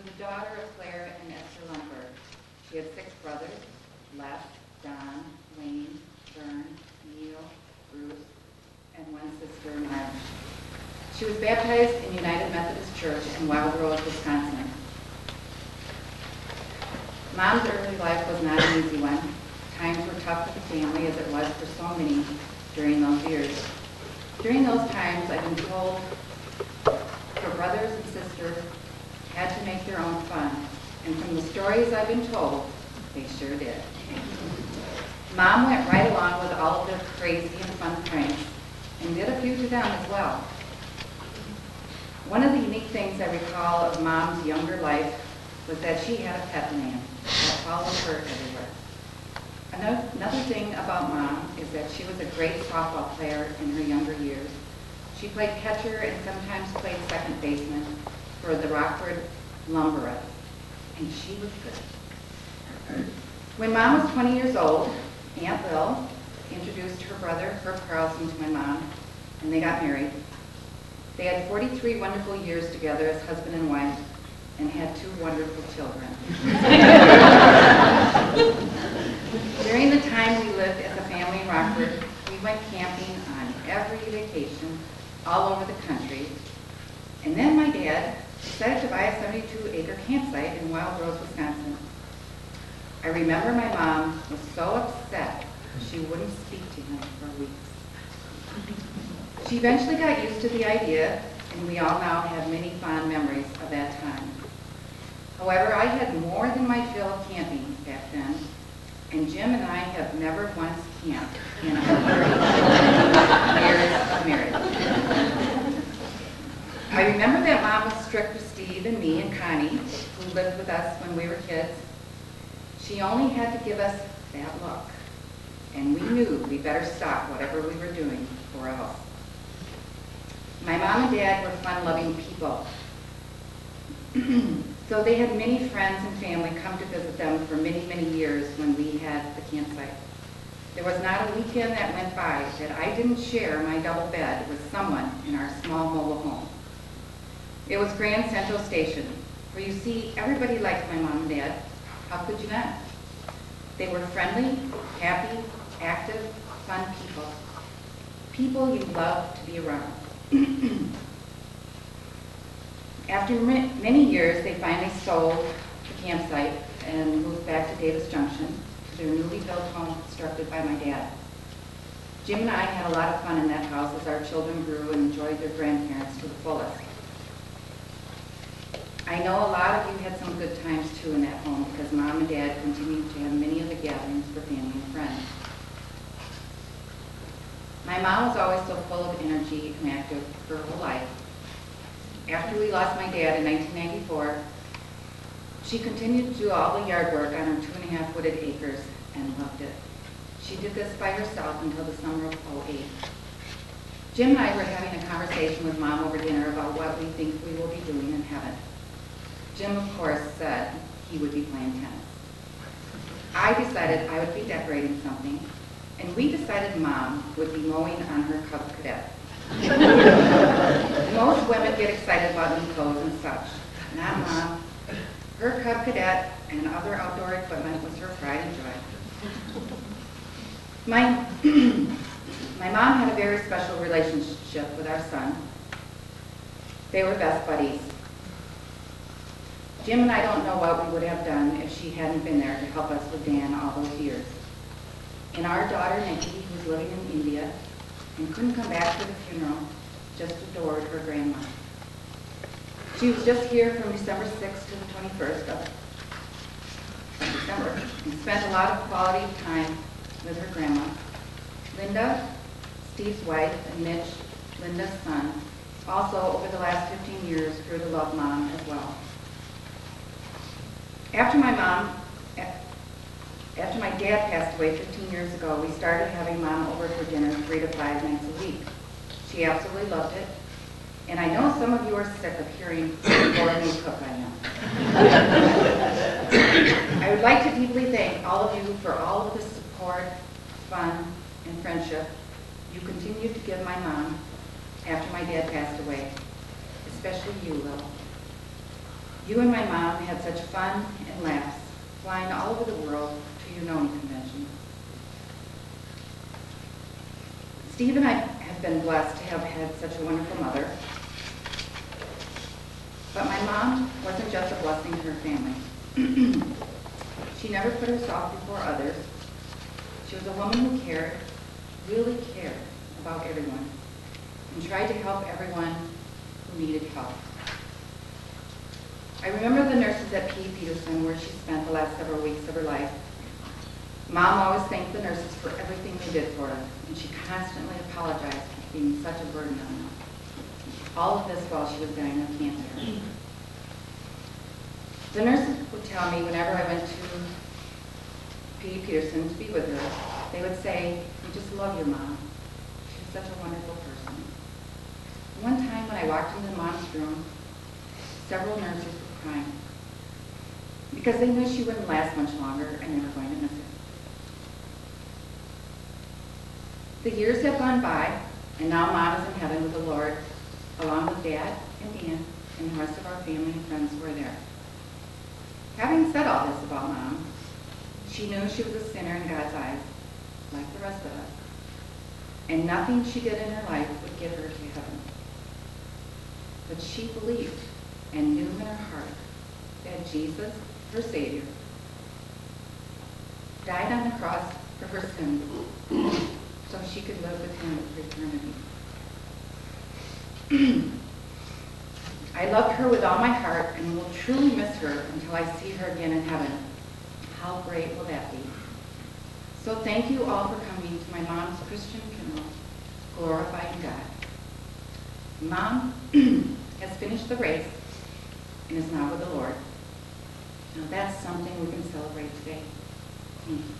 was the daughter of Claire and Esther Lumberg. She had 6 brothers, Les, Don, Wayne, Vern, Neil, Bruce, and 1 sister, Marge. She was baptized in United Methodist Church in Wild Rose, Wisconsin. Mom's early life was not an easy one. Times were tough for the family, as it was for so many during those years. During those times, I've been told her brothers and sisters had to make their own fun, and from the stories I've been told, they sure did. Mom went right along with all of their crazy and fun pranks, and did a few to them as well. One of the unique things I recall of Mom's younger life was that she had a pet lamb that followed her everywhere. Another thing about Mom is that she was a great softball player in her younger years. She played catcher and sometimes played second baseman for the Rockford Lumberers, and she was good. When Mom was 20 years old, Aunt Lil introduced her brother, Herb Carlson, to my mom, and they got married. They had 43 wonderful years together as husband and wife, and had 2 wonderful children. During the time we lived as a family in Rockford, we went camping on every vacation all over the country. And then my dad decided to buy a 72-acre campsite in Wild Rose, Wisconsin. I remember my mom was so upset she wouldn't speak to him for weeks. She eventually got used to the idea, and we all now have many fond memories of that time. However, I had more than my fill of camping back then, and Jim and I have never once camped in our 30 years of marriage. I remember that Mom was strict with Steve and me and Connie, who lived with us when we were kids. She only had to give us that look, and we knew we better stop whatever we were doing or else. My mom and dad were fun-loving people. So they had many friends and family come to visit them for many, many years when we had the campsite. There was not a weekend that went by that I didn't share my double bed with someone in our small mobile home. It was Grand Central Station, where you see everybody liked my mom and dad. How could you not? They were friendly, happy, active, fun people. People you love to be around. After many years, they finally sold the campsite and moved back to Davis Junction to their newly built home constructed by my dad. Jim and I had a lot of fun in that house as our children grew and enjoyed their grandparents to the fullest. I know a lot of you had some good times too in that home because Mom and Dad continued to have many of the gatherings for family and friends. My mom was always so full of energy and active her whole life. After we lost my dad in 1994, she continued to do all the yard work on her 2.5 wooded acres and loved it. She did this by herself until the summer of '08. Jim and I were having a conversation with Mom over dinner about what we think we will be doing in heaven. Jim, of course, said he would be playing tennis. I decided I would be decorating something, and we decided Mom would be mowing on her Cub Cadet. Most women get excited about new clothes and such. Not Mom. Her Cub Cadet and other outdoor equipment was her pride and joy. My mom had a very special relationship with our son. They were best buddies. Jim and I don't know what we would have done if she hadn't been there to help us with Dan all those years. And our daughter, Nikki, who's living in India and couldn't come back for the funeral, just adored her grandma. She was just here from December 6th to the 21st of December and spent a lot of quality time with her grandma. Linda, Steve's wife, and Mitch, Linda's son, also over the last 15 years grew to love Mom as well. After my dad passed away 15 years ago, we started having Mom over for dinner 3 to 5 nights a week. She absolutely loved it, and I know some of you are sick of hearing what a new cook I am. I would like to deeply thank all of you for all of the support, fun, and friendship you continued to give my mom after my dad passed away, especially you, Lil. You and my mom had such fun and laughs, flying all over the world to your Noni convention. Steve and I have been blessed to have had such a wonderful mother. But my mom wasn't just a blessing to her family. She never put herself before others. She was a woman who cared, really cared about everyone, and tried to help everyone who needed help. I remember the nurses at P. Peterson, where she spent the last several weeks of her life. Mom always thanked the nurses for everything they did for her, and she constantly apologized for being such a burden on them. All of this while she was dying of cancer. The nurses would tell me whenever I went to P. Peterson to be with her, they would say, "We just love your mom. She's such a wonderful person." One time when I walked into Mom's room, several nurses were crying because they knew she wouldn't last much longer and they were going to miss her. The years have gone by, and now Mom is in heaven with the Lord, along with Dad and Ann and the rest of our family and friends who are there. Having said all this about Mom, she knew she was a sinner in God's eyes, like the rest of us, and nothing she did in her life would get her to heaven. But she believed and knew in her heart that Jesus, her Savior, died on the cross for her sins so she could live with him for eternity. I loved her with all my heart and will truly miss her until I see her again in heaven. How great will that be? So thank you all for coming to my mom's Christian funeral, glorifying God. Mom has finished the race and is now with the Lord. Now that's something we can celebrate today. Thank you.